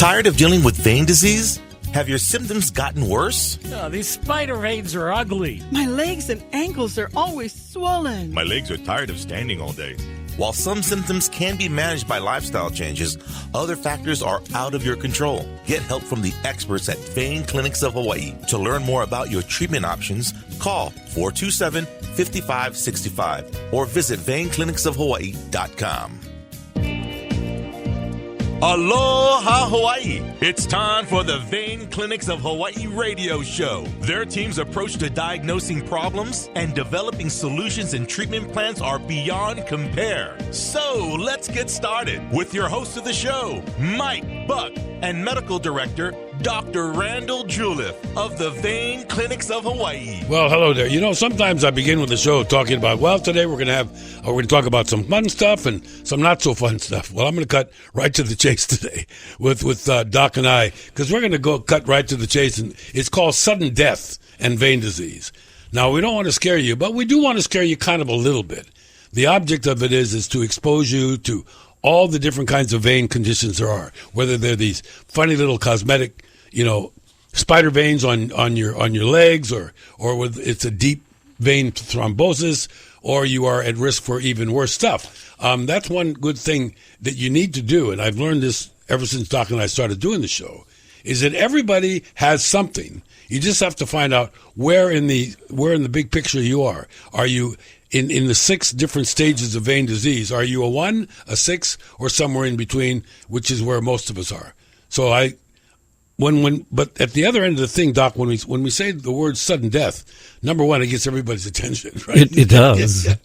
Tired of dealing with vein disease? Have your symptoms gotten worse? Oh, these spider veins are ugly. My legs and ankles are always swollen. My legs are tired of standing all day. While some symptoms can be managed by lifestyle changes, other factors are out of your control. Get help from the experts at Vein Clinics of Hawaii. To learn more about your treatment options, call 427-5565 or visit veinclinicsofhawaii.com. Aloha Hawaii! It's time for the Vein Clinics of Hawaii radio show. Their team's approach to diagnosing problems and developing solutions and treatment plans are beyond compare. So let's get started with your host of the show, Mike Buck, and medical director, Dr. Randall Juliff of the Vein Clinics of Hawaii. Well, hello there. You know, sometimes I begin with the show talking about, well, today we're going to talk about some fun stuff and some not so fun stuff. Well, I'm going to cut right to the chase today with Doc and I, because we're going to cut right to the chase, and it's called sudden death and vein disease. Now, we don't want to scare you, but we do want to scare you kind of a little bit. The object of it is to expose you to all the different kinds of vein conditions there are, whether they're these funny little cosmetic, spider veins on your legs, or with it's a deep vein thrombosis, or you are at risk for even worse stuff. That's one good thing that you need to do, and I've learned this ever since Doc and I started doing the show, is that everybody has something. You just have to find out where in the big picture you are. Are you in the 6 different stages of vein disease? Are you a 1, a 6, or somewhere in between, which is where most of us are? So but at the other end of the thing, Doc, when we say the word sudden death, number one, it gets everybody's attention, right? It does. Yeah.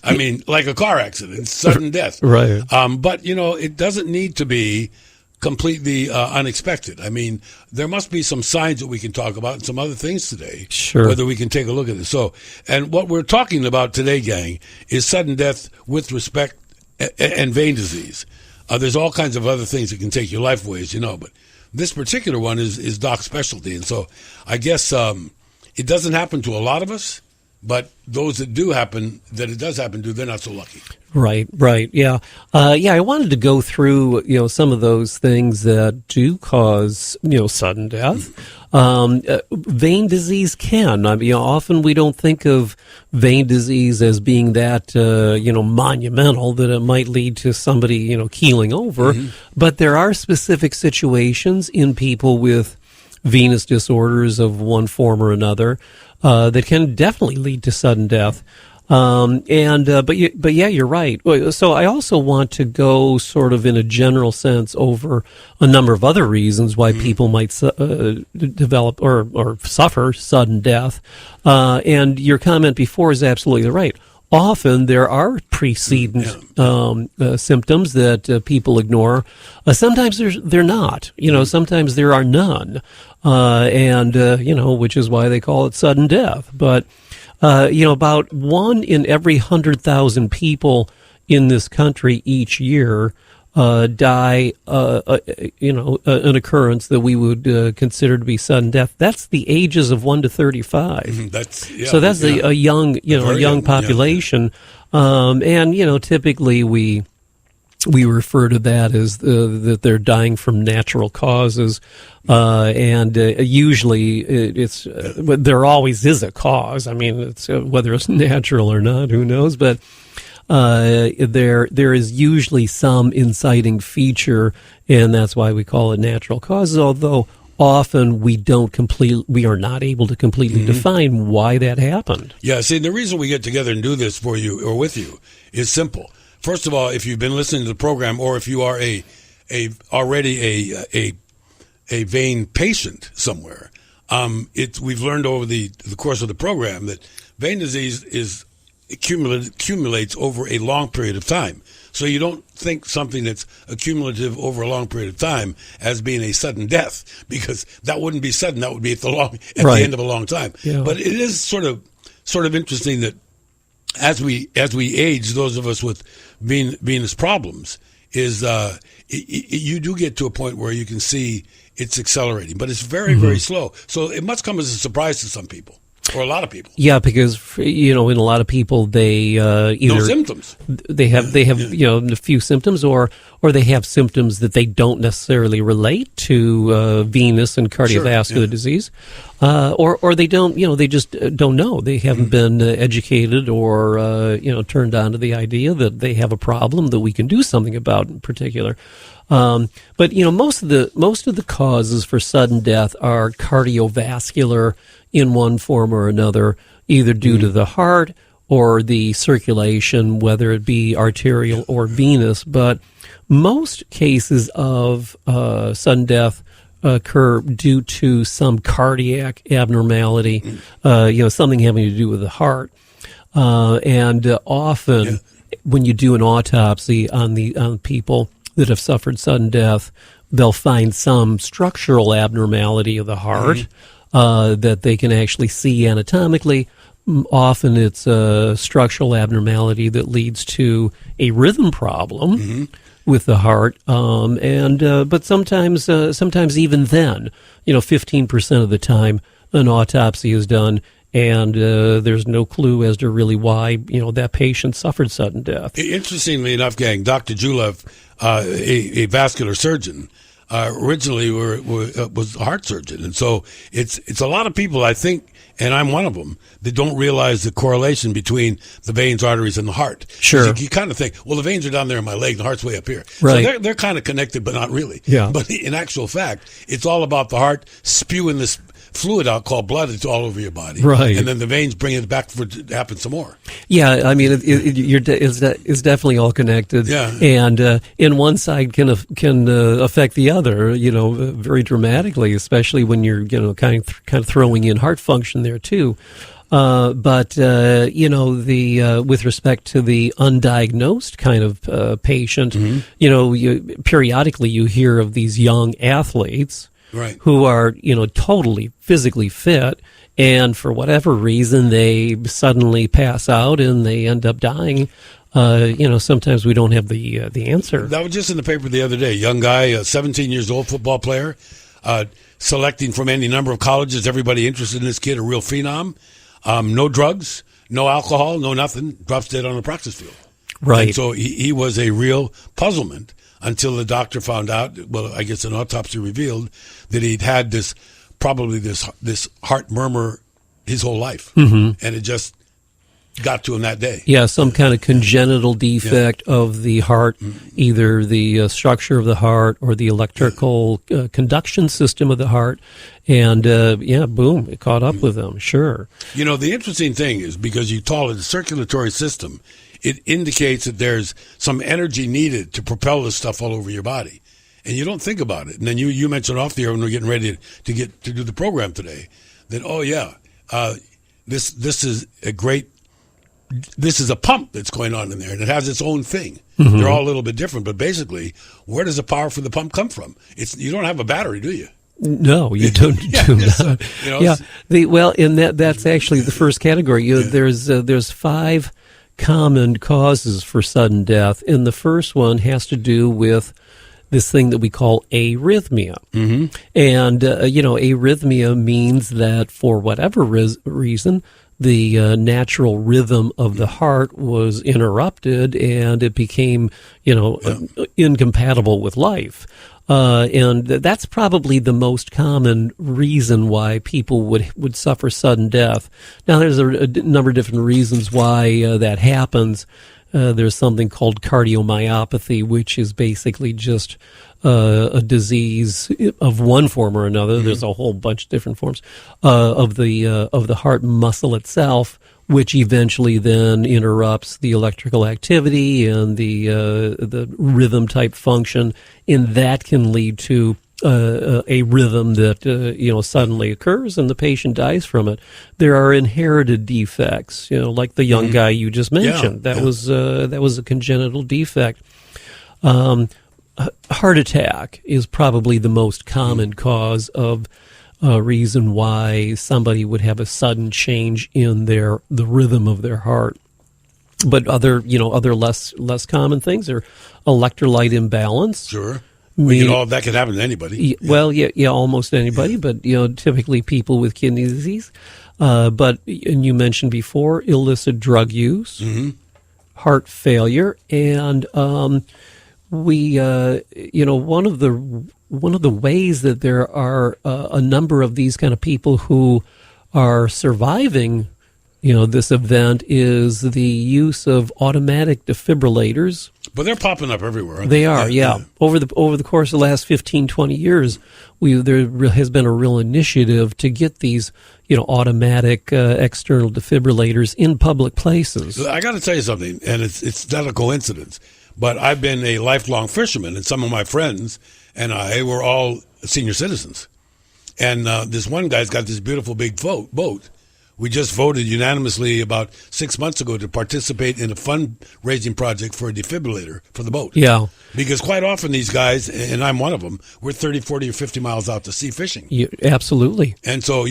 I mean, like a car accident, sudden death. Right. But, it doesn't need to be completely unexpected. I mean, there must be some signs that we can talk about and some other things today. Sure. Whether we can take a look at it. So, and what we're talking about today, gang, is sudden death with respect and vein disease. There's all kinds of other things that can take your life away, as you know, but this particular one is Doc's specialty. And so I guess it doesn't happen to a lot of us, but those that it does happen to, they're not so lucky. Right. Yeah. I wanted to go through, some of those things that do cause, sudden death. Vein disease can. I mean, often we don't think of vein disease as being that, monumental that it might lead to somebody, keeling over. Mm-hmm. But there are specific situations in people with venous disorders of one form or another that can definitely lead to sudden death. But you're right. So I also want to go sort of in a general sense over a number of other reasons why people might develop or suffer sudden death. And your comment before is absolutely right. Often there are precedent symptoms that people ignore. Sometimes they're not. Sometimes there are none. Which is why they call it sudden death. But about 1 in every 100,000 people in this country each year die, an occurrence that we would consider to be sudden death. That's the ages of 1 to 35. Mm-hmm. So that's a young population. Yeah. Typically we refer to that as that they're dying from natural causes, usually it's there always is a cause. I mean, it's whether it's natural or not, who knows? But there is usually some inciting feature, and that's why we call it natural causes. Although often we are not able to completely define why that happened. Yeah. See, the reason we get together and do this for you or with you is simple. First of all, if you've been listening to the program, or if you are already a vein patient somewhere, we've learned over the course of the program that vein disease accumulates over a long period of time. So you don't think something that's accumulative over a long period of time as being a sudden death, because that wouldn't be sudden. That would be at the end of a long time. Yeah. But it is sort of interesting that as we age, those of us with venous problems, you do get to a point where you can see it's accelerating, but it's very, very slow. So it must come as a surprise to some people, or a lot of people. Yeah, because in a lot of people they either no symptoms. They have a few symptoms, or or they have symptoms that they don't necessarily relate to venous and cardiovascular disease, or they don't, they just don't know. They haven't been educated or turned on to the idea that they have a problem that we can do something about in particular. But most of the causes for sudden death are cardiovascular in one form or another, either due to the heart or the circulation, whether it be arterial or venous. But most cases of sudden death occur due to some cardiac abnormality, something having to do with the heart. And often when you do an autopsy on people that have suffered sudden death, they'll find some structural abnormality of the heart that they can actually see anatomically. Often it's a structural abnormality that leads to a rhythm problem with the heart, but sometimes even then, 15% of the time, an autopsy is done, and there's no clue as to really why that patient suffered sudden death. Interestingly enough, gang, Dr. Julev, a vascular surgeon, originally was a heart surgeon, and so it's a lot of people, I think, and I'm one of them, that don't realize the correlation between the veins, arteries, and the heart. Sure. You kind of think, well, the veins are down there in my leg, the heart's way up here. Right. So they're kind of connected, but not really. Yeah. But in actual fact, it's all about the heart spewing this fluid out called blood. It's all over your body. Right. And then the veins bring it back for it to happen some more. Yeah, I mean, it's definitely all connected. Yeah. And in one side can affect the other, very dramatically, especially when you're, kind of throwing in heart function there too. But with respect to the undiagnosed kind of patient, periodically you hear of these young athletes. Right. Who are, totally physically fit, and for whatever reason they suddenly pass out and they end up dying. Sometimes we don't have the answer. That was just in the paper the other day. Young guy, 17 years old, football player, selecting from any number of colleges. Everybody interested in this kid, a real phenom. No drugs, no alcohol, no nothing. Drops dead on the practice field. Right. And so he was a real puzzlement until the doctor found out, well, I guess an autopsy revealed that he'd had this heart murmur his whole life. And it just got to him that day. Yeah, some kind of congenital defect of the heart, either the structure of the heart or the electrical conduction system of the heart. And, boom, it caught up with them, sure. The interesting thing is, because you call it the circulatory system, it indicates that there's some energy needed to propel this stuff all over your body. And you don't think about it. And then you mentioned off the air when we're getting ready to do the program today that, this is a pump that's going on in there, and it has its own thing. They're all a little bit different, but basically, where does the power for the pump come from? You don't have a battery, do you? No, you don't do that. That's actually the first category. There's 5 common causes for sudden death, and the first one has to do with this thing that we call arrhythmia. And arrhythmia means that for whatever reason, the natural rhythm of the heart was interrupted, and it became incompatible with life. And that's probably the most common reason why people would suffer sudden death. Now, there's a number of different reasons why that happens. There's something called cardiomyopathy, which is basically just a disease of one form or another. There's a whole bunch of different forms of the heart muscle itself, which eventually then interrupts the electrical activity and the rhythm type function, and that can lead to a rhythm that suddenly occurs and the patient dies from it. There are inherited defects, like the young guy you just mentioned. That was a congenital defect. Heart attack is probably the most common cause of reason why somebody would have a sudden change in the rhythm of their heart. But other less common things are electrolyte imbalance. Sure. That could happen to anybody. Well, almost anybody, but typically people with kidney disease. And you mentioned before illicit drug use, heart failure, and we one of the ways that there are a number of these kind of people who are surviving, this event is the use of automatic defibrillators. But they're popping up everywhere, aren't they? They are, yeah. Over the course of the last 15, 20 years, there has been a real initiative to get these, automatic external defibrillators in public places. I got to tell you something, and it's not a coincidence, but I've been a lifelong fisherman, and some of my friends and I were all senior citizens. And this one guy's got this beautiful big boat. We just voted unanimously about 6 months ago to participate in a fundraising project for a defibrillator for the boat. Yeah. Because quite often these guys, and I'm one of them, we're 30, 40, or 50 miles out to sea fishing. Absolutely. And so,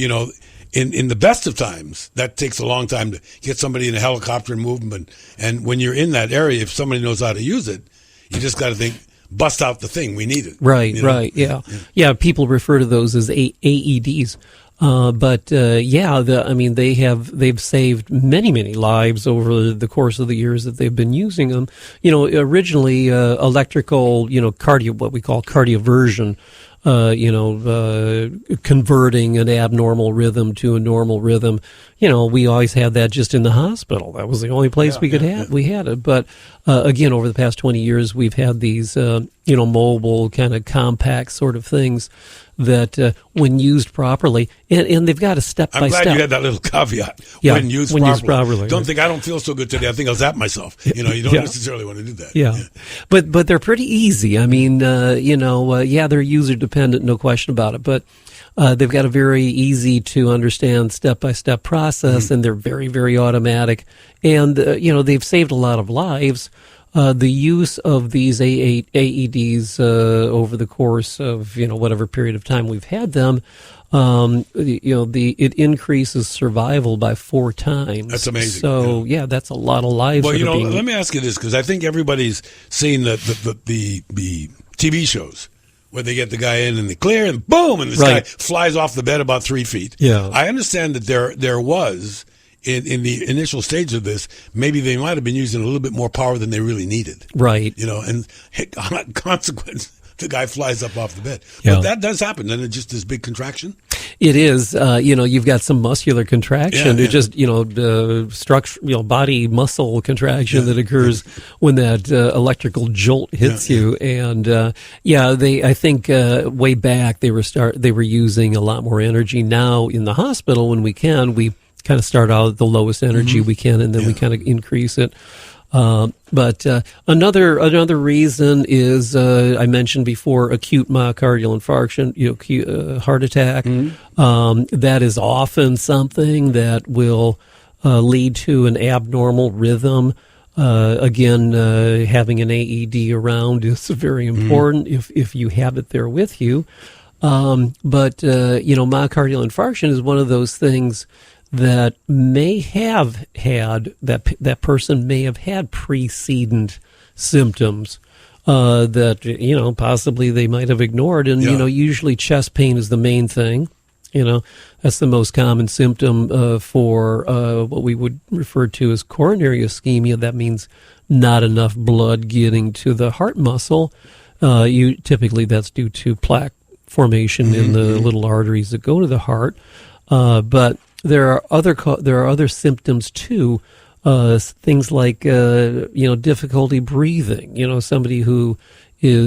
in the best of times, that takes a long time to get somebody in a helicopter and move them. And when you're in that area, if somebody knows how to use it, you just got to think, bust out the thing, we need it. Right, yeah. Yeah, people refer to those as AEDs. They've saved many lives over the course of the years that they've been using them. Originally electrical, what we call cardioversion, converting an abnormal rhythm to a normal rhythm. We always had that just in the hospital. That was the only place we had it. But again, over the past 20 years, we've had these, mobile kind of compact sort of things that when used properly, and they've got a step-by-step. I'm glad you had that little caveat. Yeah, when used properly. Don't think I don't feel so good today. I think I'll zap myself. You don't necessarily want to do that. Yeah. But they're pretty easy. I mean, they're user-dependent, no question about it. But they've got a very easy to understand step-by-step process, and they're very, very automatic. And, they've saved a lot of lives. The use of these AEDs over the course of whatever period of time we've had them, it increases survival by 4 times. That's amazing. So that's a lot of lives. Well, let me ask you this, because I think everybody's seen the TV shows where they get the guy in and they clear and boom, and this guy flies off the bed about 3 feet. Yeah, I understand that there was. In the initial stage of this, maybe they might have been using a little bit more power than they really needed. Right. And on consequence, the guy flies up off the bed. Yeah. But that does happen. Then it's just this big contraction. It is. You've got some muscular contraction. It's just, structure, body muscle contraction that occurs when that electrical jolt hits you. And I think way back they were using a lot more energy. Now in the hospital, when we kind of start out at the lowest energy we can, and then we kind of increase it. But another reason is I mentioned before acute myocardial infarction, acute heart attack. That is often something that will lead to an abnormal rhythm. Again, having an AED around is very important if you have it there with you. But myocardial infarction is one of those things that may have had that person may have had precedent symptoms that possibly they might have ignored, and usually chest pain is the main thing. That's the most common symptom for what we would refer to as coronary ischemia. That means not enough blood getting to the heart muscle. Typically that's due to plaque formation in the little arteries that go to the heart, but there are other symptoms too, things like difficulty breathing. Somebody who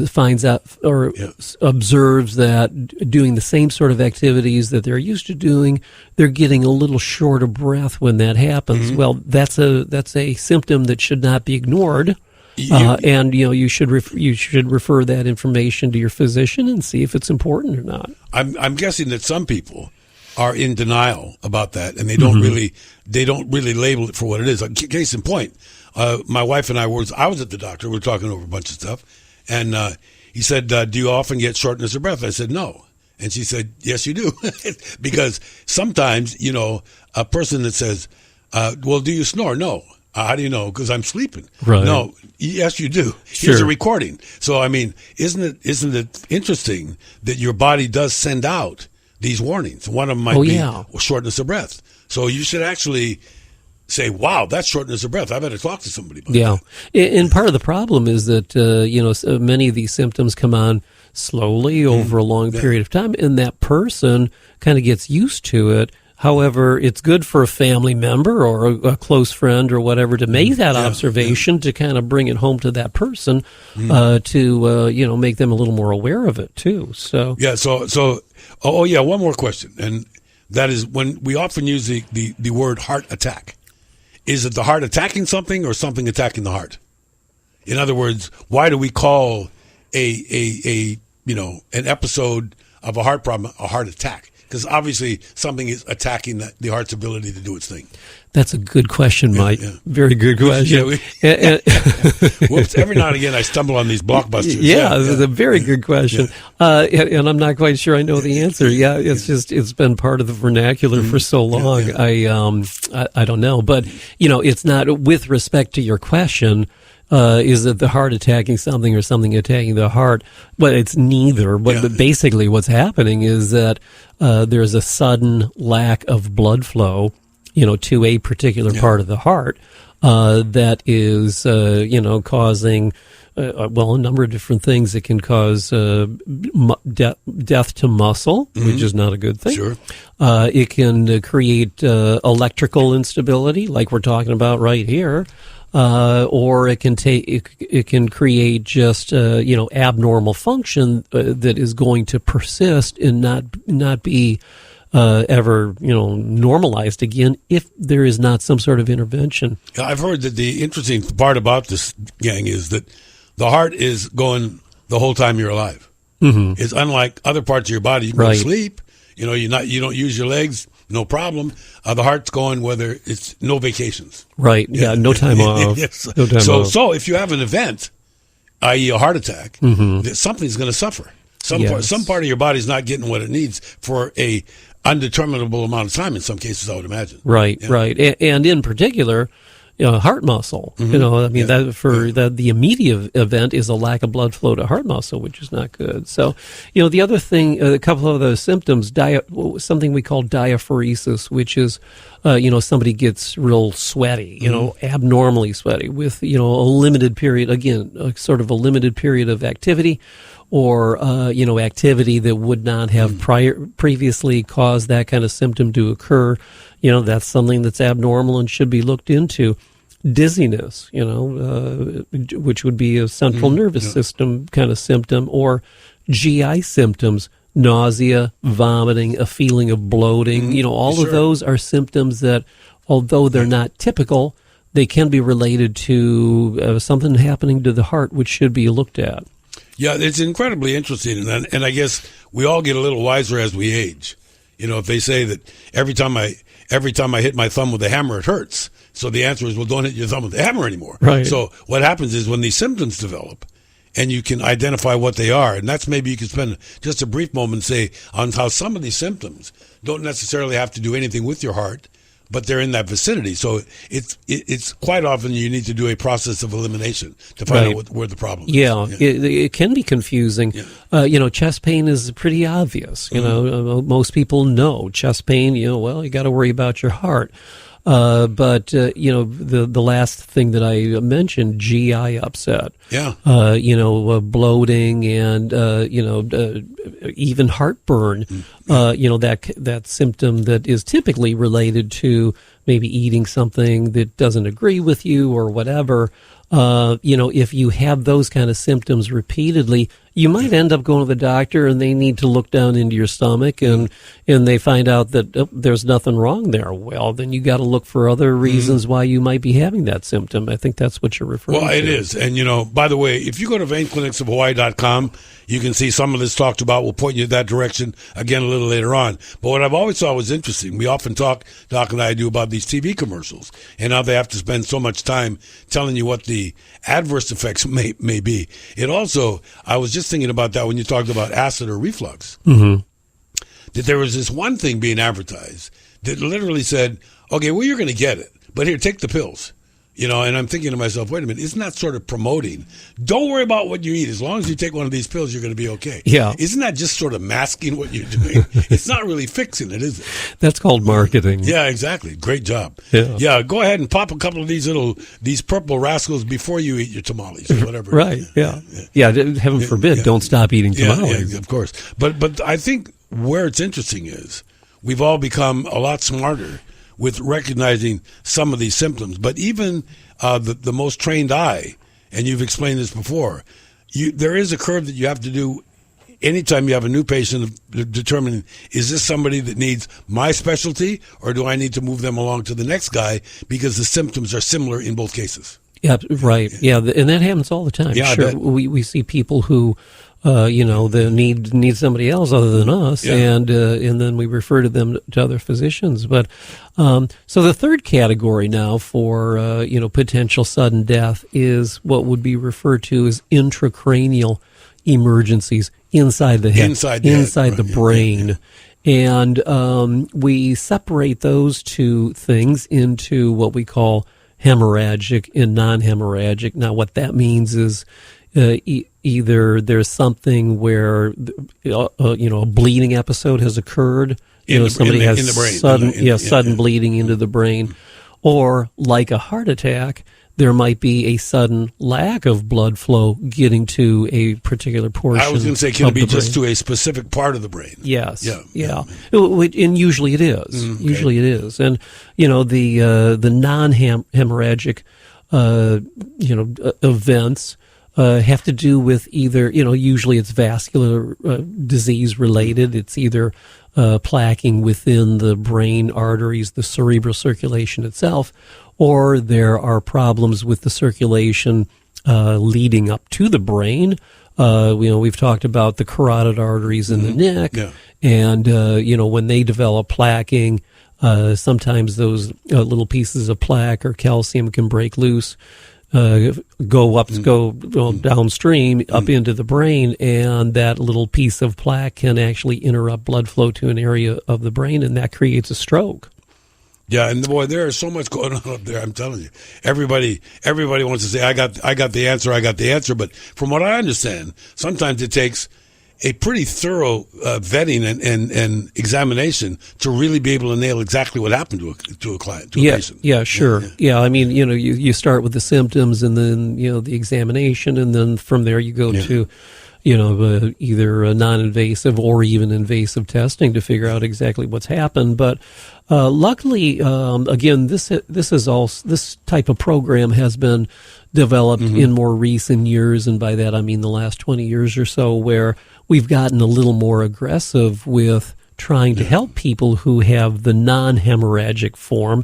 finds out or observes that doing the same sort of activities that they're used to doing, they're getting a little short of breath when that happens. Well, that's a symptom that should not be ignored. And you should refer that information to your physician and see if it's important or not. I'm guessing that some people are in denial about that, and they don't really label it for what it is. Case in point, my wife and I was at the doctor. We were talking over a bunch of stuff, and he said, "Do you often get shortness of breath?" I said, "No," and she said, "Yes, you do," because sometimes a person that says, "Well, do you snore?" No. How do you know? Because I'm sleeping. Right. No. Yes, you do. Here's a recording. So I mean, isn't it interesting that your body does send out these warnings? One of them might be shortness of breath. So you should actually say, wow, that's shortness of breath. I better talk to somebody about Yeah. that. And part of the problem is that, many of these symptoms come on slowly over a long period of time, and that person kind of gets used to it. However, it's good for a family member or a close friend or whatever to make that observation to kind of bring it home to that person to make them a little more aware of it too. So one more question, and that is when we often use the word heart attack. Is it the heart attacking something or something attacking the heart? In other words, why do we call an episode of a heart problem a heart attack? Because obviously something is attacking the heart's ability to do its thing. That's a good question, Mike. Yeah. Very good question. Whoops! Every now and again, I stumble on these blockbusters. It's a very good question, and I'm not quite sure I know the answer. Yeah, it's been part of the vernacular for so long. I don't know, but it's not with respect to your question. Is it the heart attacking something or something attacking the heart? But it's neither. But basically what's happening is that there's a sudden lack of blood flow, to a particular part of the heart that is, causing, a number of different things. It can cause death to muscle, which is not a good thing. Sure. It can create electrical instability, like we're talking about right here. Or it can create just abnormal function that is going to persist and not be ever normalized again if there is not some sort of intervention. I've heard that the interesting part about this, gang, is that the heart is going the whole time you're alive. Mm-hmm. It's unlike other parts of your body. You can go to sleep. You don't use your legs. No problem. The heart's going whether it's no vacations. Right. Yeah. No time off. Yes. No time off. So if you have an event, i.e. a heart attack, something's going to suffer. Some part of your body's not getting what it needs for a undeterminable amount of time in some cases, I would imagine. Right. Yeah. Right. And in particular, heart muscle. The immediate event is a lack of blood flow to heart muscle, which is not good. So, the other thing, a couple of those symptoms, something we call diaphoresis, which is, somebody gets real sweaty, abnormally sweaty with, a limited period, again, sort of a limited period of activity or, activity that would not have previously caused that kind of symptom to occur. That's something that's abnormal and should be looked into. Dizziness, which would be a central nervous system kind of symptom, or GI symptoms, nausea, vomiting, a feeling of bloating. All of those are symptoms that, although they're not typical, they can be related to something happening to the heart, which should be looked at. Yeah, it's incredibly interesting, and I guess we all get a little wiser as we age. If they say that every time I hit my thumb with a hammer, it hurts. So the answer is, well, don't hit your thumb with the hammer anymore. Right. So what happens is when these symptoms develop and you can identify what they are, and that's maybe you can spend just a brief moment say on how some of these symptoms don't necessarily have to do anything with your heart, but they're in that vicinity. So it's quite often you need to do a process of elimination to find out where the problem is. Yeah. It can be confusing. Yeah. Chest pain is pretty obvious. Most people know chest pain, you got to worry about your heart. But the last thing that I mentioned, GI upset. Yeah. Bloating and, even heartburn, that symptom that is typically related to maybe eating something that doesn't agree with you or whatever. If you have those kind of symptoms repeatedly, you might end up going to the doctor and they need to look down into your stomach and they find out that there's nothing wrong there. Well, then you got to look for other reasons why you might be having that symptom. I think that's what you're referring to. Well, it is. And, by the way, if you go to veinclinicsofhawaii.com, you can see some of this talked about. We'll point you in that direction again a little later on. But what I've always thought was interesting, we often talk, Doc and I do, about these TV commercials and how they have to spend so much time telling you what the adverse effects may be. It also, I was just thinking about that when you talked about acid or reflux, that there was this one thing being advertised that literally said, okay, well, you're going to get it, but here, take the pills. You know, and I'm thinking to myself, wait a minute, isn't that sort of promoting? Don't worry about what you eat. As long as you take one of these pills, you're going to be okay. Yeah. Isn't that just sort of masking what you're doing? It's not really fixing it, is it? That's called marketing. Yeah, exactly. Great job. Yeah. Go ahead and pop a couple of these purple rascals before you eat your tamales or whatever. Right. Yeah. Heaven forbid, don't stop eating tamales. Yeah, of course. But I think where it's interesting is we've all become a lot smarter with recognizing some of these symptoms. But even the most trained eye, and you've explained this before, there is a curve that you have to do anytime you have a new patient, determining, is this somebody that needs my specialty, or do I need to move them along to the next guy because the symptoms are similar in both cases? Yeah, right. Yeah, and that happens all the time. Yeah, sure. We see people who they need somebody else other than us, and then we refer to them to other physicians. But so the third category now for potential sudden death is what would be referred to as intracranial emergencies inside the head, inside the brain. And we separate those two things into what we call hemorrhagic and non-hemorrhagic. Now, what that means is either there's something where a bleeding episode has occurred, somebody has in the brain, sudden bleeding into the brain, or like a heart attack, there might be a sudden lack of blood flow getting to a particular portion. I was going to say, can it be just to a specific part of the brain? Yes. Yeah. And usually it is. Okay. Usually it is. And the non-hemorrhagic events have to do with either usually it's vascular disease related. It's either plaquing within the brain arteries, the cerebral circulation itself, or there are problems with the circulation leading up to the brain. We've talked about the carotid arteries in the neck, and when they develop plaquing, sometimes those little pieces of plaque or calcium can break loose, go downstream up into the brain, and that little piece of plaque can actually interrupt blood flow to an area of the brain, and that creates a stroke. Yeah, and boy, there is so much going on up there. I'm telling you, everybody wants to say, I got the answer. But from what I understand, sometimes it takes a pretty thorough vetting and examination to really be able to nail exactly what happened to a client, to a patient. Yeah, sure. Yeah, I mean, you start with the symptoms, and then the examination, and then from there you go to either a non-invasive or even invasive testing to figure out exactly what's happened. But luckily, again, this type of program has been developed in more recent years, and by that I mean the last 20 years or so, where we've gotten a little more aggressive with trying to help people who have the non-hemorrhagic form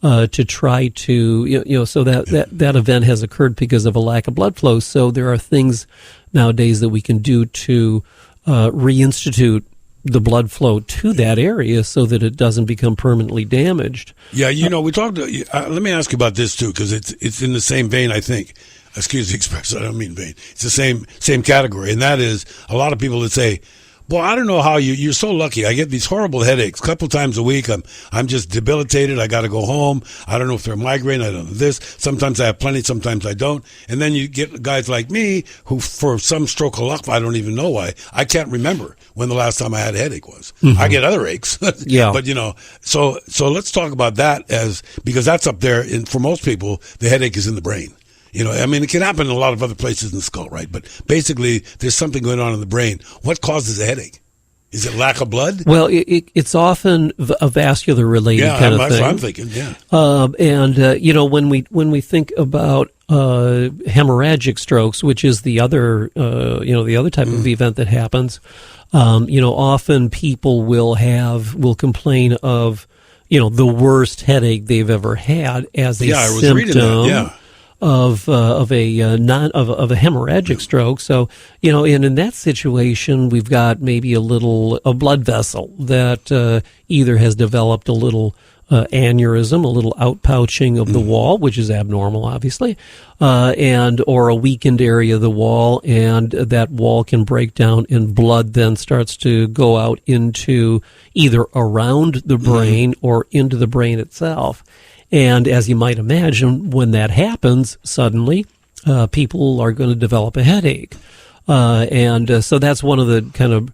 to try to, so that event has occurred because of a lack of blood flow. So there are things nowadays that we can do to reinstitute the blood flow to that area so that it doesn't become permanently damaged. Yeah, we talked. Let me ask you about this too, because it's in the same vein, I think. Excuse the expression, I don't mean vein. It's the same category, and that is a lot of people that say, "Well, I don't know how you're so lucky. I get these horrible headaches a couple times a week. I'm just debilitated. I got to go home. I don't know if they're migraine. I don't know this. Sometimes I have plenty. Sometimes I don't." And then you get guys like me who, for some stroke of luck, I don't even know why, I can't remember when the last time I had a headache was. I get other aches. Yeah. But so let's talk about that because that's up there. And for most people, the headache is in the brain. I mean, it can happen in a lot of other places in the skull, right? But basically, there's something going on in the brain. What causes a headache? Is it lack of blood? Well, it's often a vascular-related kind of thing. That's what I'm thinking. Yeah. When we think about hemorrhagic strokes, which is the other type of event that happens, often people will complain of the worst headache they've ever had as a symptom. Reading that. Yeah. Of a hemorrhagic stroke. So, and in that situation, we've got maybe a blood vessel that either has developed a little aneurysm, a little outpouching of the wall, which is abnormal, obviously, or a weakened area of the wall, and that wall can break down, and blood then starts to go out into either around the brain or into the brain itself. And as you might imagine, when that happens, suddenly people are going to develop a headache. So that's one of the kind of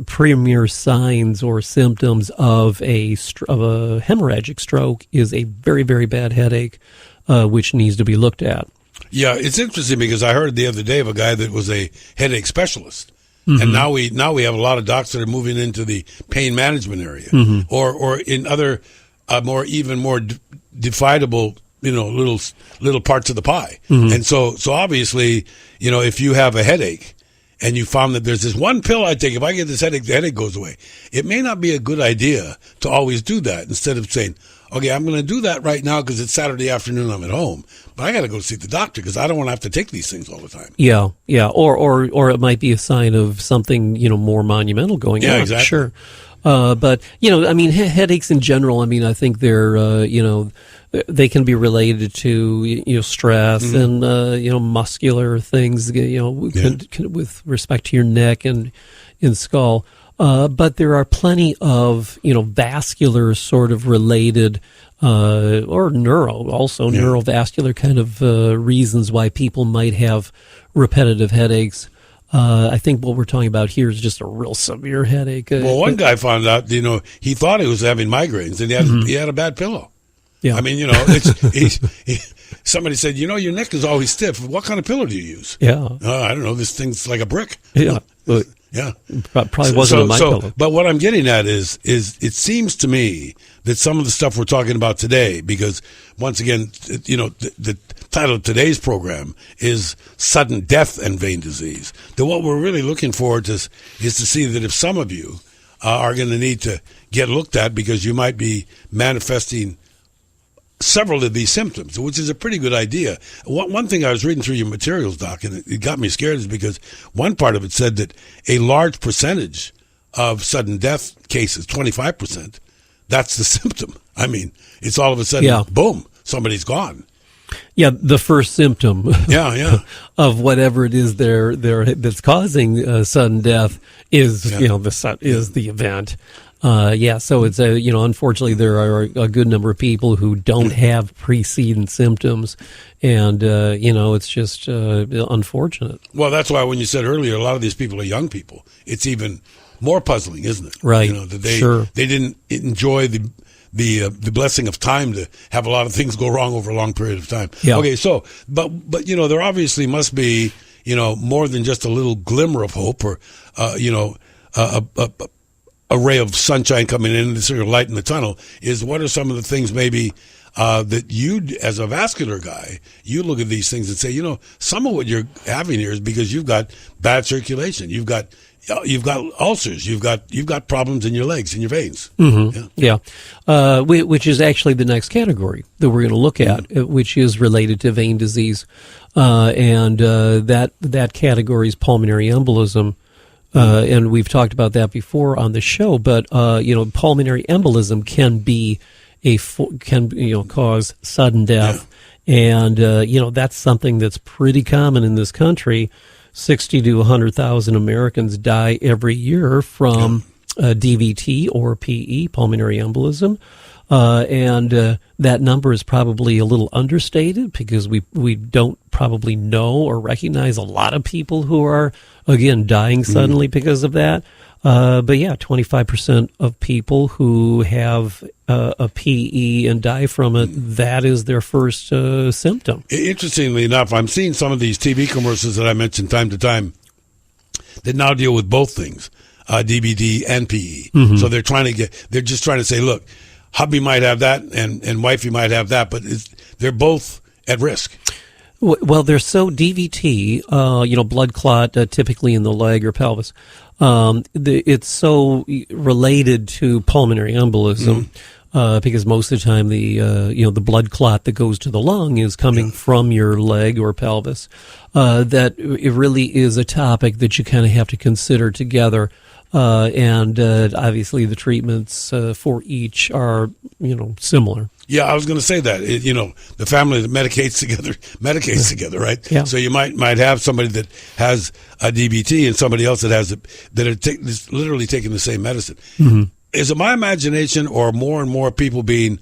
premier signs or symptoms of a hemorrhagic stroke is a very, very bad headache, which needs to be looked at. Yeah, it's interesting because I heard the other day of a guy that was a headache specialist. And now we have a lot of docs that are moving into the pain management area, or in other even more definable, little parts of the pie. And so obviously, if you have a headache and you found that there's this one pill I take, if I get this headache, the headache goes away. It may not be a good idea to always do that. Instead of saying, okay, I'm going to do that right now because it's Saturday afternoon, I'm at home, but I got to go see the doctor because I don't want to have to take these things all the time. Yeah. Or it might be a sign of something, more monumental going on. Yeah, exactly. Sure. But, headaches in general, I think they're, they can be related to, stress and, muscular things, with respect to your neck and skull. But there are plenty of, vascular sort of related, or neurovascular kind of reasons why people might have repetitive headaches. I think what we're talking about here is just a real severe headache. Well, one guy found out, he thought he was having migraines and he had a bad pillow. Yeah. Somebody said, your neck is always stiff. What kind of pillow do you use? Yeah. I don't know. This thing's like a brick. Yeah. Yeah. Probably wasn't a my pillow. But what I'm getting at is it seems to me that some of the stuff we're talking about today, because once again, the title of today's program is Sudden Death and Vein Disease. That what we're really looking forward to is to see that if some of you are going to need to get looked at because you might be manifesting several of these symptoms, which is a pretty good idea. One thing I was reading through your materials, Doc, and it got me scared, is because one part of it said that a large percentage of sudden death cases, 25%, that's the symptom. It's all of a sudden, boom, somebody's gone. Yeah, the first symptom. Yeah. of whatever it is there that's causing sudden death is is the event. So it's unfortunately there are a good number of people who don't have preceding symptoms, and it's just unfortunate. Well, that's why when you said earlier, a lot of these people are young people. It's even more puzzling, isn't it? Right. That they didn't enjoy the blessing of time to have a lot of things go wrong over a long period of time. Yeah. Okay, so but there obviously must be more than just a little glimmer of hope or a ray of sunshine coming in, this sort of light in the tunnel. Is what are some of the things maybe that you, as a vascular guy, you look at these things and say, some of what you're having here is because you've got bad circulation, you've got ulcers, you've got problems in your legs, in your veins. Which is actually the next category that we're going to look at, which is related to vein disease, and that category is pulmonary embolism. And we've talked about that before on the show, but pulmonary embolism can be cause sudden death, and that's something that's pretty common in this country. 60 to 100,000 Americans die every year from DVT or PE, pulmonary embolism. And that number is probably a little understated because we don't probably know or recognize a lot of people who are, again, dying suddenly because of that. But 25% of people who have a PE and die from it, that is their first symptom. Interestingly enough, I'm seeing some of these TV commercials that I mentioned time to time that now deal with both things, DVT and PE. So they're just trying to say, look, hubby might have that and wifey might have that, but they're both at risk. Well, they're so DVT, blood clot, typically in the leg or pelvis. It's so related to pulmonary embolism because most of the time the blood clot that goes to the lung is coming from your leg or pelvis. That it really is a topic that you kind of have to consider together. And obviously the treatments for each are, similar. Yeah, I was going to say that. The family that medicates together, right? Yeah. So you might have somebody that has a DVT and somebody else that has that are literally taking the same medicine. Is it my imagination or more and more people being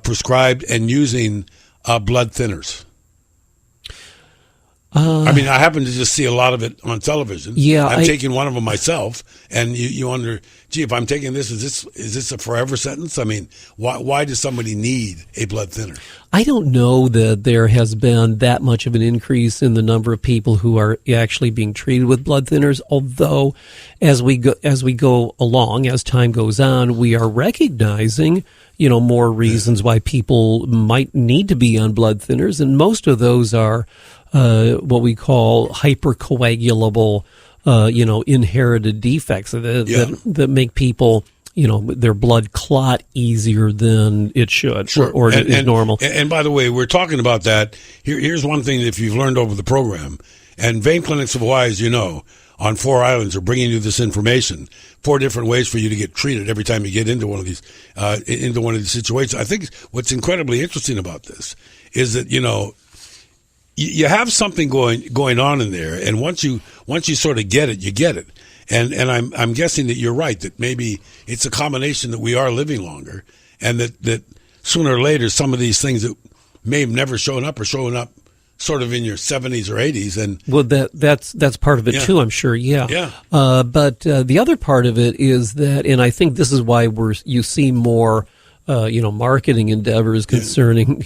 prescribed and using blood thinners? I mean, I happen to just see a lot of it on television. Yeah, I'm taking one of them myself, and you wonder, gee, if I'm taking this, is this a forever sentence? I mean, why does somebody need a blood thinner? I don't know that there has been that much of an increase in the number of people who are actually being treated with blood thinners. Although, as we go along, as time goes on, we are recognizing, more reasons why people might need to be on blood thinners, and most of those are what we call hypercoagulable, inherited defects that make people, their blood clot easier than it should, sure. or is normal. And by the way, we're talking about that. Here's one thing that if you've learned over the program, and Vein Clinics of Hawaii, as you know, on 4 islands are bringing you this information, 4 different ways for you to get treated every time you get into one of these situations. I think what's incredibly interesting about this is that, you have something going on in there, and once you sort of get it, you get it. And I'm guessing that you're right, that maybe it's a combination that we are living longer, and that sooner or later some of these things that may have never shown up are showing up sort of in your 70s or 80s. And well, that's part of it too, I'm sure. Yeah. But the other part of it is that, and I think this is why you see more marketing endeavors concerning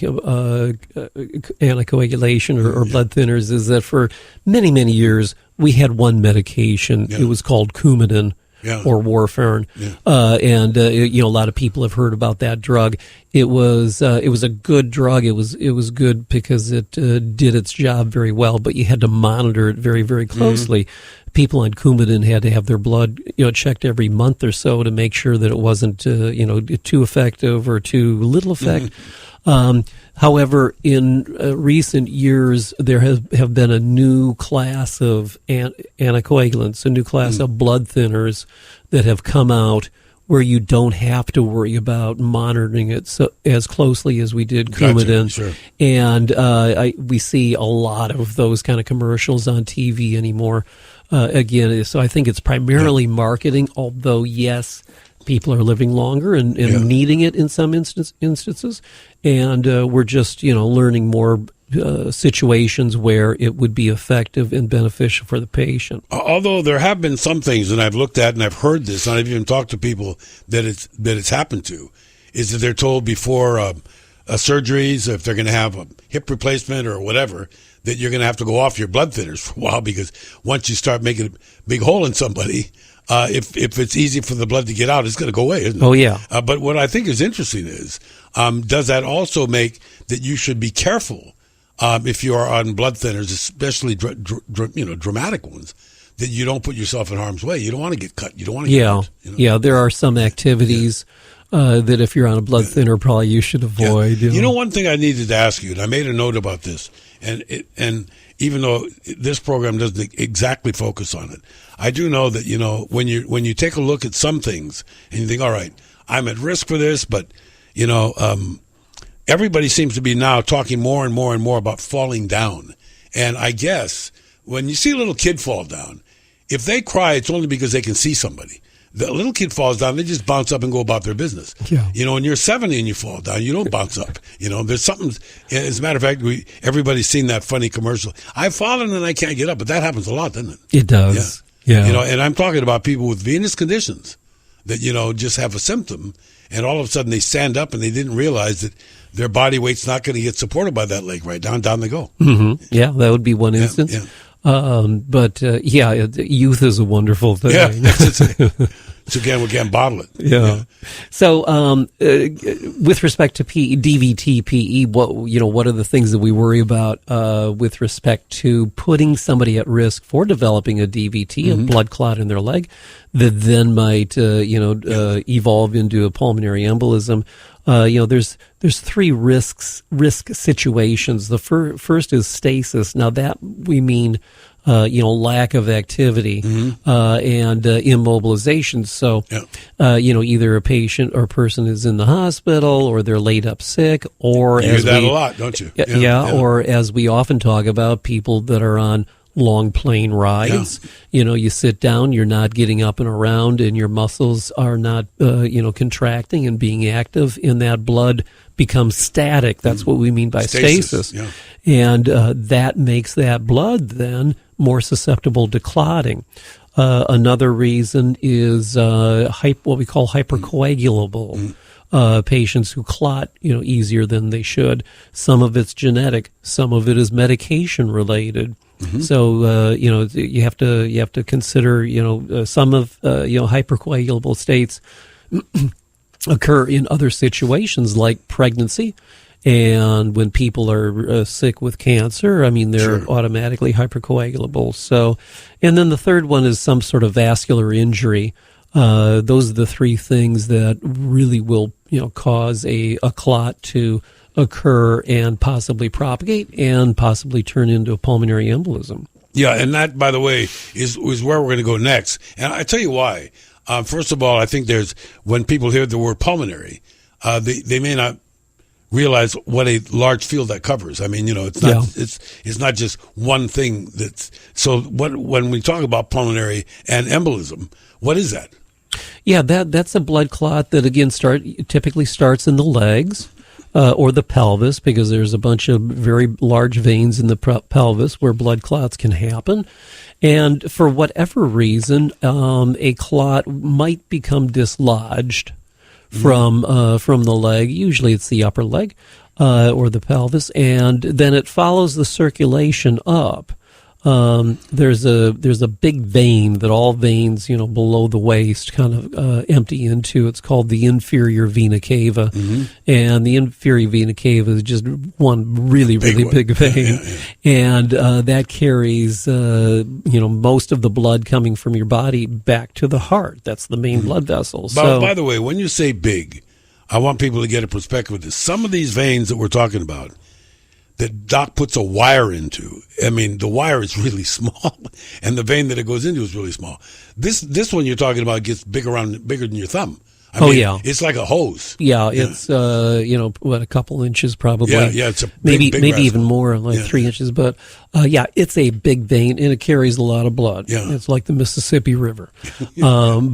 anticoagulation or blood thinners, is that for many, many years we had one medication. It was called Coumadin or warfarin. And a lot of people have heard about that drug. It was a good drug. It was good because it did its job very well, but you had to monitor it very, very closely. People on Coumadin had to have their blood, checked every month or so to make sure that it wasn't, too effective or too little effect. However, in recent years, there have been a new class of anticoagulants, a new class of blood thinners that have come out where you don't have to worry about monitoring it as closely as we did Coumadin. Sure. And we see a lot of those kind of commercials on TV anymore. Again, so I think it's primarily marketing, although, yes, people are living longer and needing it in some instances. And we're just, learning more situations where it would be effective and beneficial for the patient. Although there have been some things, and I've looked at and I've heard this, and I've even talked to people that it's happened to, is that they're told before surgeries, if they're going to have a hip replacement or whatever, that you're going to have to go off your blood thinners for a while, because once you start making a big hole in somebody, if it's easy for the blood to get out, it's going to go away, isn't it? Oh, yeah. But what I think is interesting is, does that also make that you should be careful if you are on blood thinners, especially dramatic ones, that you don't put yourself in harm's way? You don't want to get cut. You don't want to get hurt. Yeah, there are some activities that if you're on a blood thinner, probably you should avoid. You know, one thing I needed to ask you, and I made a note about this, and even though this program doesn't exactly focus on it, I do know that, when you take a look at some things and you think, all right, I'm at risk for this, but, everybody seems to be now talking more and more and more about falling down. And I guess when you see a little kid fall down, if they cry, it's only because they can see somebody. The little kid falls down, they just bounce up and go about their business. Yeah. When you're 70 and you fall down, you don't bounce up. There's something, as a matter of fact, everybody's seen that funny commercial. I've fallen and I can't get up, but that happens a lot, doesn't it? It does. Yeah. And I'm talking about people with venous conditions that, just have a symptom, and all of a sudden they stand up and they didn't realize that their body weight's not going to get supported by that leg. Right down they go. Mm-hmm. Yeah, that would be one instance. Yeah. But youth is a wonderful thing. Yeah, so again, we can't bottle it. Yeah. So, with respect to DVT, PE, what are the things that we worry about with respect to putting somebody at risk for developing a DVT, a blood clot in their leg, that then might evolve into a pulmonary embolism? There's 3 risk situations. The first is stasis. Now that we mean, lack of activity, and immobilization. So, either a patient or a person is in the hospital, or they're laid up sick, or you hear that a lot, don't you? Or as we often talk about, people that are on long plane rides. You sit down, you're not getting up and around, and your muscles are not, contracting and being active, and that blood becomes static. That's what we mean by stasis. Yeah. And that makes that blood then more susceptible to clotting. Another reason is what we call hypercoagulable. Patients who clot, easier than they should. Some of it's genetic. Some of it is medication related. So, you have to consider, some of, hypercoagulable states occur in other situations like pregnancy. And when people are sick with cancer, they're automatically hypercoagulable. So, and then the third one is some sort of vascular injury. Those are the three things that really will, cause a clot to occur and possibly propagate and possibly turn into a pulmonary embolism. Yeah, and that, by the way, is where we're going to go next. And I tell you why. First of all, I think when people hear the word pulmonary, they may not realize what a large field that covers. It's not just one thing. When we talk about pulmonary and embolism, what is that? Yeah, that's a blood clot that again typically starts in the legs or the pelvis, because there's a bunch of very large veins in the pelvis where blood clots can happen. And for whatever reason, a clot might become dislodged from the leg. Usually it's the upper leg or the pelvis, and then it follows the circulation up. There's a big vein that all veins, below the waist kind of empty into. It's called the inferior vena cava. And the inferior vena cava is just one really big vein. And that carries, most of the blood coming from your body back to the heart. That's the main blood vessel. By the way, when you say big, I want people to get a perspective of this. Some of these veins that we're talking about, that Doc puts a wire into. The wire is really small, and the vein that it goes into is really small. This one you're talking about gets bigger than your thumb. It's like a hose. Yeah, it's a couple inches probably. Yeah, it's a maybe big even more, like 3 inches. But it's a big vein, and it carries a lot of blood. Yeah, it's like the Mississippi River. So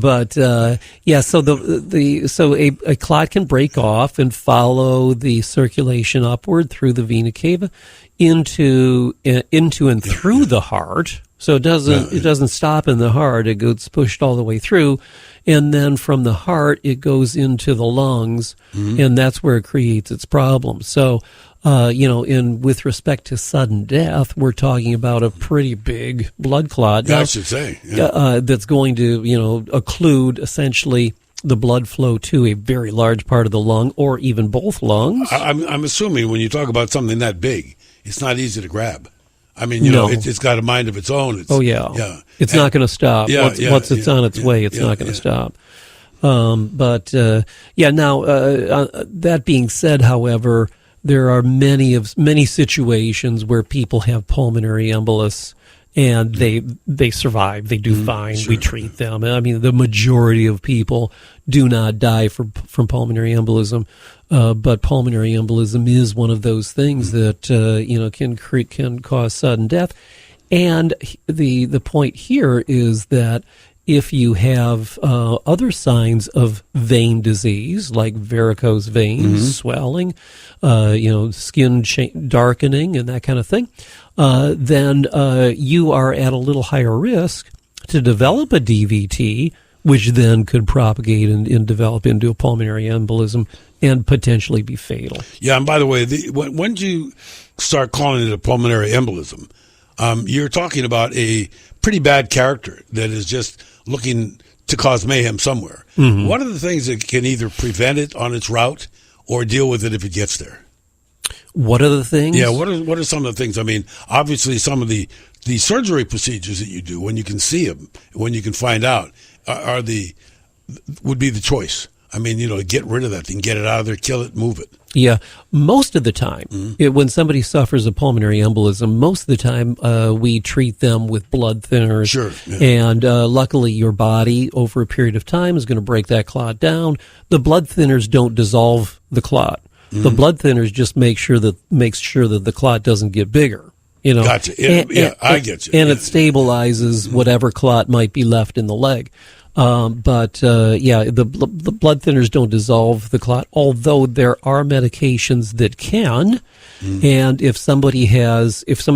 a clot can break off and follow the circulation upward through the vena cava into and through the heart. So it doesn't stop in the heart. It gets pushed all the way through, and then from the heart it goes into the lungs, and that's where it creates its problem. So, with respect to sudden death, we're talking about a pretty big blood clot. I should say that's going to occlude essentially the blood flow to a very large part of the lung, or even both lungs. I'm assuming when you talk about something that big, it's not easy to grab. No. It's got a mind of its own. It's not going to stop. Once it's on its way, it's not going to stop. That being said, however, there are many situations where people have pulmonary embolus, and they survive. They do fine. Sure. We treat them. The majority of people do not die from pulmonary embolism. But pulmonary embolism is one of those things that can cause sudden death. And the point here is that if you have other signs of vein disease, like varicose veins, swelling, skin darkening, and that kind of thing, then you are at a little higher risk to develop a DVT, which then could propagate and develop into a pulmonary embolism and potentially be fatal. Yeah, and by the way, when you start calling it a pulmonary embolism, you're talking about a pretty bad character that is just looking to cause mayhem somewhere. What are the things that can either prevent it on its route or deal with it if it gets there? What are the things? Yeah, what are some of the things? Obviously some of the surgery procedures that you do, when you can see them, when you can find out, would be the choice. Get rid of that thing, get it out of there, kill it, move it. Yeah, most of the time, when somebody suffers a pulmonary embolism, most of the time we treat them with blood thinners. Sure. Yeah. And luckily, your body, over a period of time, is going to break that clot down. The blood thinners don't dissolve the clot. The blood thinners just make sure that the clot doesn't get bigger. You know, Gotcha. I get you. And it stabilizes whatever clot might be left in the leg. But the blood thinners don't dissolve the clot, although there are medications that can. And if somebody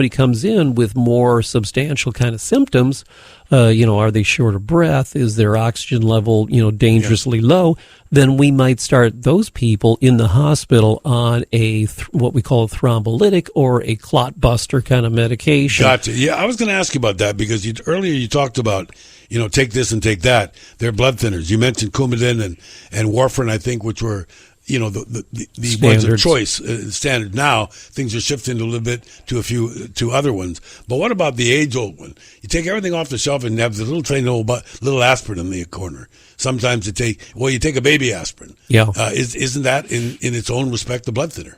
comes in with more substantial kind of symptoms, are they short of breath? Is their oxygen level, dangerously low? Then we might start those people in the hospital on what we call a thrombolytic or a clot buster kind of medication. Gotcha. Yeah, I was going to ask you about that because earlier you talked about, take this and take that. They're blood thinners. You mentioned Coumadin and warfarin, I think, which were, the ones of choice, standard. Now things are shifting a little bit to other ones. But what about the age-old one? You take everything off the shelf and have the little aspirin in the corner. Sometimes you take a baby aspirin. Yeah. Isn't that in its own respect a blood thinner?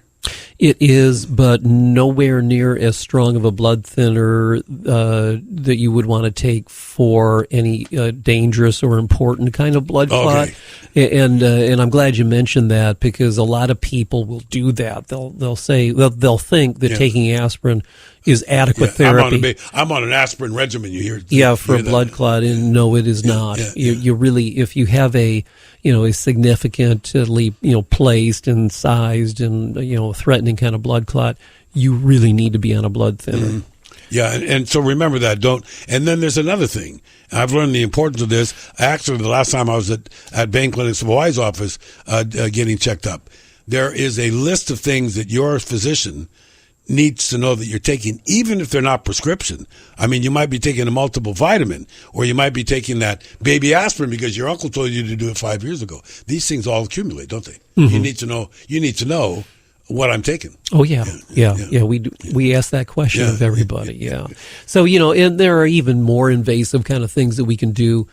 It is, but nowhere near as strong of a blood thinner that you would want to take for any dangerous or important kind of blood clot. Okay. And I'm glad you mentioned that because a lot of people will do that. They'll think that taking aspirin is adequate therapy. I'm on an aspirin regimen. You hear? Yeah, for a blood clot, and no, it is not. You really, if you have a significantly placed and sized and threatening kind of blood clot, you really need to be on a blood thinner. Mm-hmm. Yeah, and so remember that. And then there's another thing. I've learned the importance of this. Actually, the last time I was at Bain Clinics of Hawaii's office getting checked up, there is a list of things that your physician needs to know that you're taking, even if they're not prescription. I mean, you might be taking a multiple vitamin, or you might be taking that baby aspirin because your uncle told you to do it 5 years ago. These things all accumulate, don't they? Mm-hmm. You need to know what I'm taking. Oh yeah. We ask that question of everybody. Yeah. So and there are even more invasive kind of things that we can do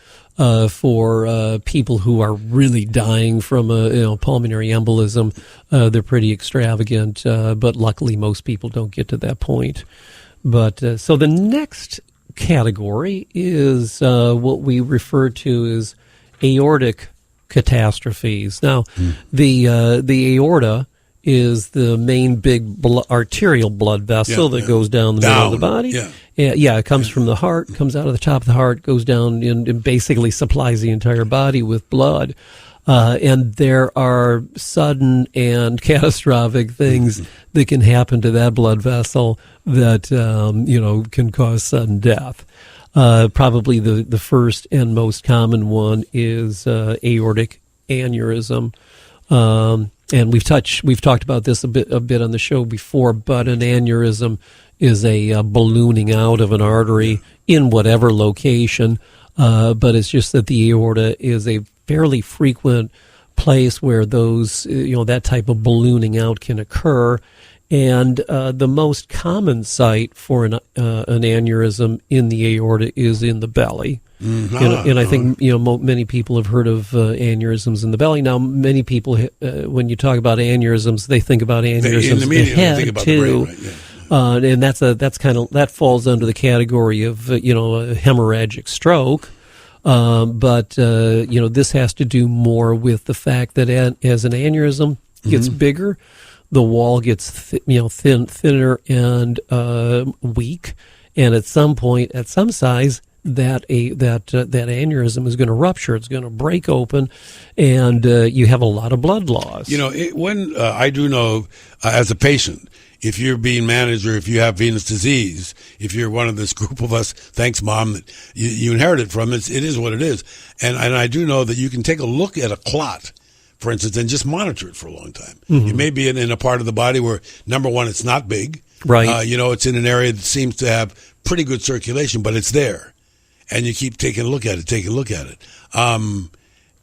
for people who are really dying from a pulmonary embolism. They're pretty extravagant, but luckily most people don't get to that point. But so the next category is what we refer to as aortic catastrophes. Now, the aorta is the main big arterial blood vessel that goes down the middle of the body. Yeah, it comes from the heart, comes out of the top of the heart, goes down and basically supplies the entire body with blood. And there are sudden and catastrophic things that can happen to that blood vessel that, can cause sudden death. Probably the first and most common one is aortic aneurysm. And we've talked about this a bit on the show before, but an aneurysm is a ballooning out of an artery in whatever location. But it's just that the aorta is a fairly frequent place where those, that type of ballooning out can occur. And the most common site for an aneurysm in the aorta is in the belly. Mm-hmm. And I think many people have heard of aneurysms in the belly. Now, many people, when you talk about aneurysms, they think about aneurysms in the head think about too. The brain, right? And that falls under the category of a hemorrhagic stroke. But this has to do more with the fact that as an aneurysm gets bigger, the wall gets thinner and weak, and at some point, at some size, that aneurysm is going to rupture. It's going to break open, and you have a lot of blood loss. When I do know as a patient, if you're being managed or if you have venous disease, if you're one of this group of us, thanks, Mom, that you inherit it from, it is what it is. And I do know that you can take a look at a clot, for instance, and just monitor it for a long time. Mm-hmm. It may be in a part of the body where, number one, it's not big. Right. It's in an area that seems to have pretty good circulation, but it's there. And you keep taking a look at it. And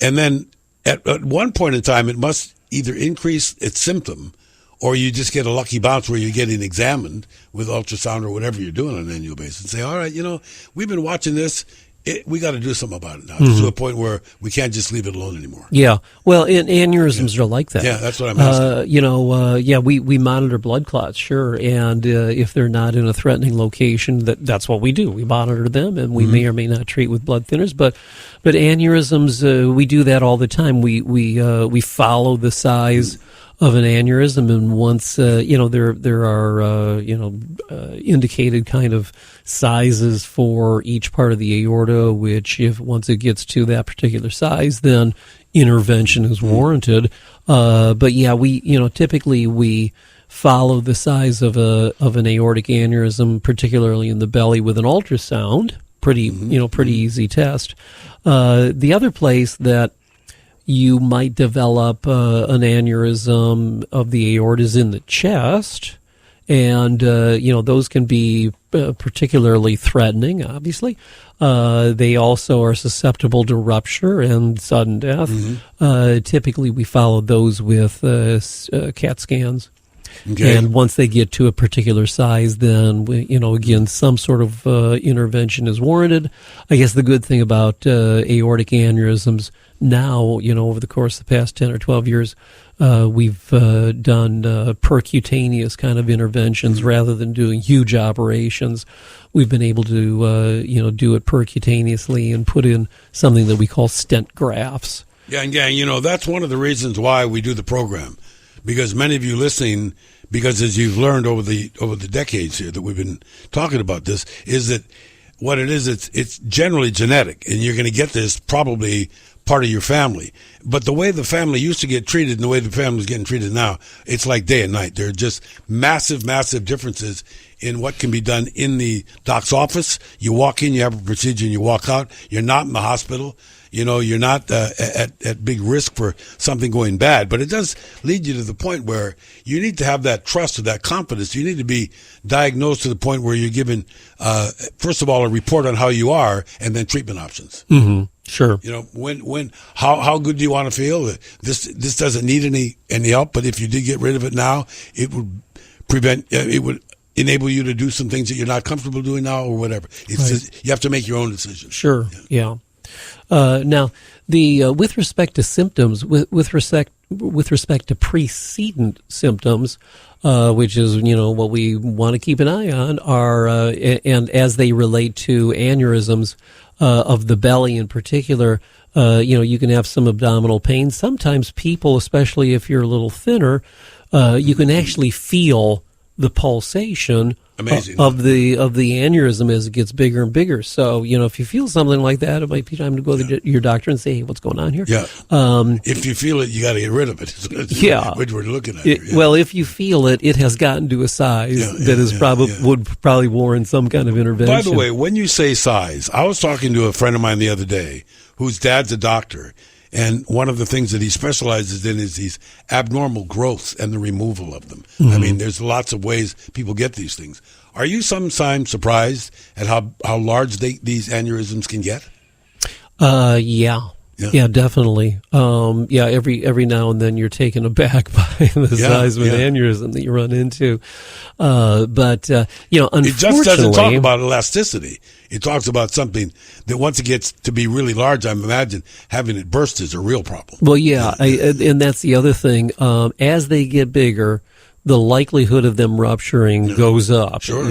then at one point in time, it must either increase its symptom or you just get a lucky bounce where you're getting examined with ultrasound or whatever you're doing on an annual basis and say, all right, we've been watching this. We got to do something about it now. It's to a point where we can't just leave it alone anymore. Yeah. Well, aneurysms are like that. Yeah, that's what I'm asking. We monitor blood clots, sure. And if they're not in a threatening location, that's what we do. We monitor them, and we may or may not treat with blood thinners. But aneurysms, we do that all the time. We follow the size an aneurysm, and once there are indicated kind of sizes for each part of the aorta, which once it gets to that particular size, then intervention is warranted. But yeah, we typically we follow the size of an aortic aneurysm, particularly in the belly, with an ultrasound. Pretty easy test. The other place that you might develop an aneurysm of the aorta is in the chest, and those can be particularly threatening. Obviously, they also are susceptible to rupture and sudden death. Typically, we follow those with CAT scans. Okay. And once they get to a particular size, then, again, some sort of intervention is warranted. I guess the good thing about aortic aneurysms now, over the course of the past 10 or 12 years, we've done percutaneous kind of interventions rather than doing huge operations. We've been able to, do it percutaneously and put in something that we call stent grafts. Yeah, and that's one of the reasons why we do the program. Because many of you listening, because as you've learned over the decades here that we've been talking about this, is that what it is, it's generally genetic, and you're going to get this probably part of your family. But the way the family used to get treated and the way the family is getting treated now, it's like day and night. There are just massive, massive differences in what can be done in the doc's office. You walk in, you have a procedure, and you walk out. You're not in the hospital. You're not at big risk for something going bad, but it does lead you to the point where you need to have that trust or that confidence. You need to be diagnosed to the point where you're given, first of all, a report on how you are, and then treatment options. Mm-hmm. Sure. How good do you want to feel? This doesn't need any help, but if you did get rid of it now, it would enable you to do some things that you're not comfortable doing now, or whatever. Just, you have to make your own decision. Sure. Yeah. Now, with respect to symptoms, with respect to precedent symptoms, which is what we want to keep an eye on, are and as they relate to aneurysms of the belly in particular, you can have some abdominal pain. Sometimes people, especially if you're a little thinner, you can actually feel the pulsation of the aneurysm as it gets bigger and bigger. So, if you feel something like that, it might be time to go to your doctor and say, hey, what's going on here? Yeah. If you feel it, you got to get rid of it. Yeah. What we're looking at here. Yeah. Well, if you feel it, it has gotten to a size that is would probably warrant some kind of intervention. By the way, when you say size, I was talking to a friend of mine the other day whose dad's a doctor. And one of the things that he specializes in is these abnormal growths and the removal of them. Mm-hmm. I mean, there's lots of ways people get these things. Are you sometimes surprised at how large these aneurysms can get? Yeah, definitely. Every now and then you're taken aback by the size of an aneurysm that you run into. But unfortunately, it just doesn't talk about elasticity. It talks about something that once it gets to be really large, I imagine having it burst is a real problem. Well, and that's the other thing. As they get bigger, the likelihood of them rupturing goes up. Sure.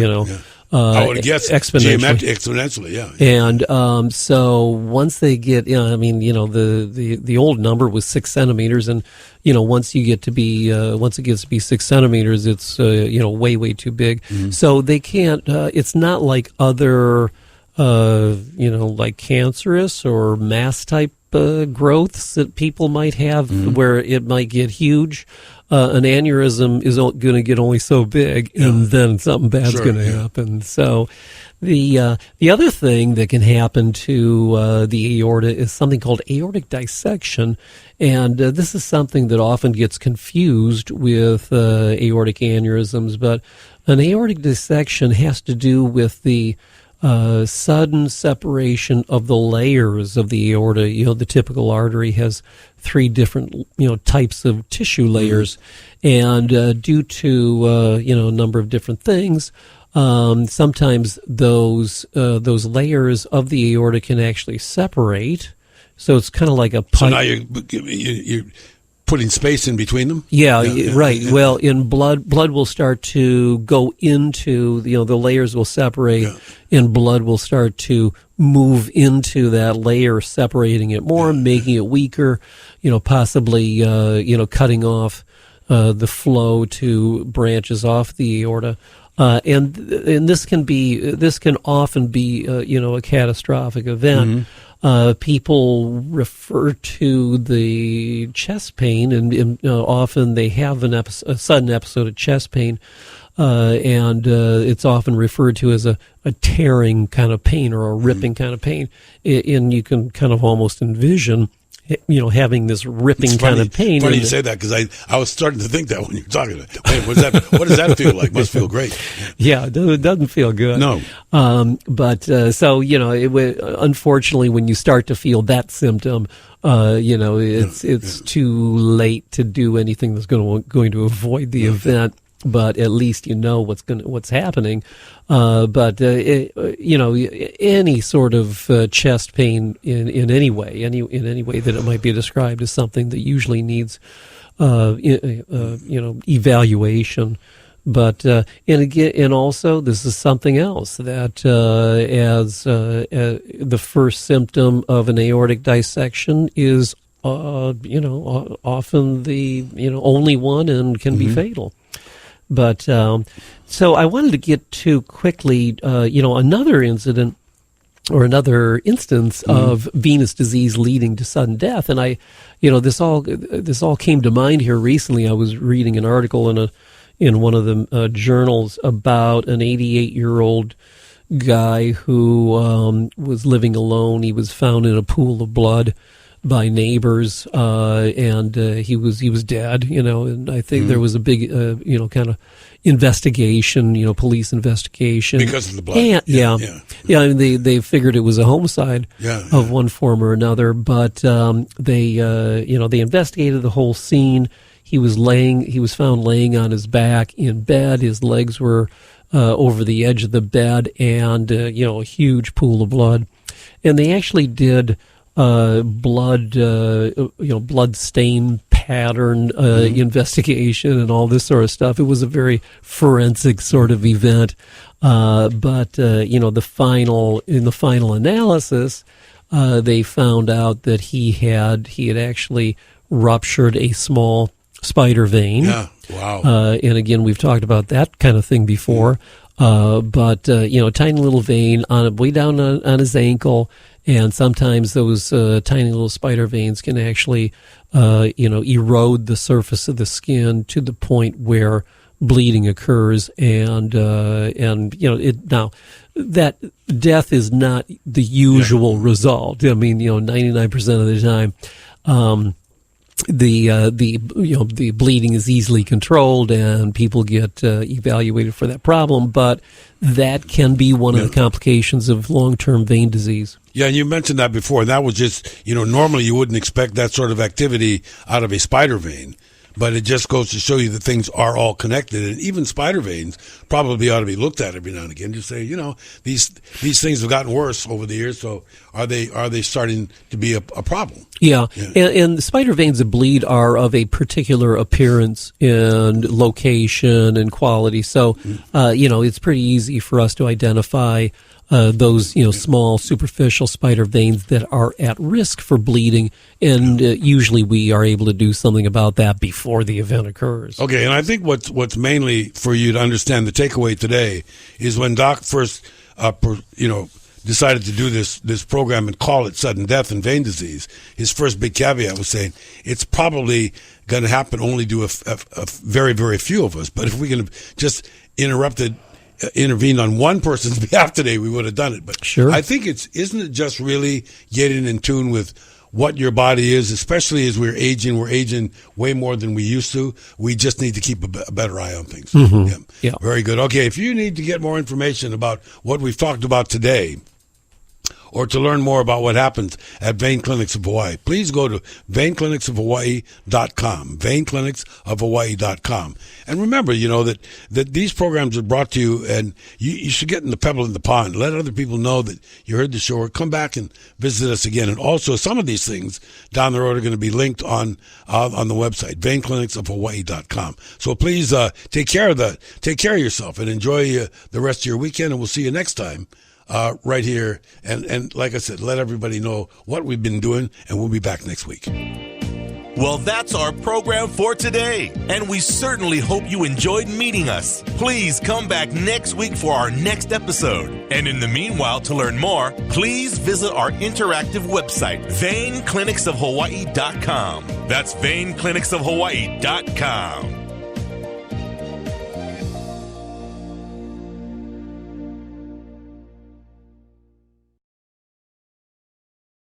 I would guess exponentially, yeah. And so once they get, the old number was 6 centimeters, and once it gets to be 6 centimeters, it's way too big. Mm-hmm. So they can't. It's not like other, like cancerous or mass type growths that people might have, where it might get huge. An aneurysm is going to get only so big, and then something bad's going to happen. So the other thing that can happen to the aorta is something called aortic dissection, and this is something that often gets confused with aortic aneurysms. But an aortic dissection has to do with the sudden separation of the layers of the aorta. The typical artery has 3 different, types of tissue layers, and due to a number of different things, sometimes those layers of the aorta can actually separate. So it's kind of like a pipe. So now you're putting space in between them? Yeah, right. Yeah. Well, in blood will start to go into, the layers will separate, and blood will start to move into that layer, separating it more, making it weaker, possibly, cutting off the flow to branches off the aorta. And this can often be a catastrophic event. People refer to the chest pain, and often they have a sudden episode of chest pain, and it's often referred to as a tearing kind of pain or a ripping kind of pain. And you can kind of almost envision, having this ripping kind of pain. Funny you say that, because I was starting to think that when you were talking about it. Wait, what does that feel like? Must feel great. Yeah, it doesn't feel good. No. Unfortunately, when you start to feel that symptom, it's too late to do anything that's going to avoid the event. But at least you know what's happening. Any sort of chest pain in any way that it might be described as something that usually needs evaluation. But and also this is something else that as the first symptom of an aortic dissection is often the only one and can be fatal. But so I wanted to get to quickly, another incident or another instance of venous disease leading to sudden death, and this all came to mind here recently. I was reading an article in one of the journals about an 88-year-old guy who was living alone. He was found in a pool of blood by neighbors, and he was dead, and I think there was a big, kind of investigation, police investigation. Because of the blood. And, and they figured it was a homicide of one form or another, but they investigated the whole scene. He was found laying on his back in bed. His legs were over the edge of the bed, and, a huge pool of blood. And they actually did blood stain pattern investigation and all this sort of stuff. It was a very forensic sort of event, but in the final analysis, they found out that he had actually ruptured a small spider vein. Yeah, wow. And again, we've talked about that kind of thing before. But tiny little vein way down on his ankle. And sometimes those tiny little spider veins can actually, erode the surface of the skin to the point where bleeding occurs. And now that death is not the usual result. I mean, 99% of the time, the bleeding is easily controlled and people get evaluated for that problem, but that can be one of the complications of long-term vein disease. Yeah, and you mentioned that before. That was just, normally you wouldn't expect that sort of activity out of a spider vein, but it just goes to show you that things are all connected. And even spider veins probably ought to be looked at every now and again to say, these things have gotten worse over the years, so are they starting to be a problem? Yeah. And the spider veins that bleed are of a particular appearance and location and quality. So, it's pretty easy for us to identify those, small superficial spider veins that are at risk for bleeding, and usually we are able to do something about that before the event occurs. Okay, and I think what's mainly for you to understand the takeaway today is when Doc first, decided to do this program and call it sudden death and vein disease, his first big caveat was saying it's probably going to happen only to a very, very few of us. But if we can just intervened on one person's behalf today, we would have done it. But sure. I think isn't it just really getting in tune with what your body is, especially as we're aging way more than we used to. We just need to keep a better eye on things. Mm-hmm. Yeah. Very good. Okay, if you need to get more information about what we've talked about today, or to learn more about what happens at Vein Clinics of Hawaii, please go to veinclinicsofhawaii.com, veinclinicsofhawaii.com. And remember, that these programs are brought to you, and you should get in the pebble in the pond. Let other people know that you heard the show, or come back and visit us again. And also, some of these things down the road are going to be linked on the website, veinclinicsofhawaii.com. So please take care of yourself and enjoy the rest of your weekend, and we'll see you next time. Right here, and like I said, let everybody know what we've been doing, and we'll be back next week. Well, that's our program for today, and we certainly hope you enjoyed meeting us. Please come back next week for our next episode. And in the meanwhile, to learn more, please visit our interactive website, VeinClinicsOfHawaii.com. That's VeinClinicsOfHawaii.com.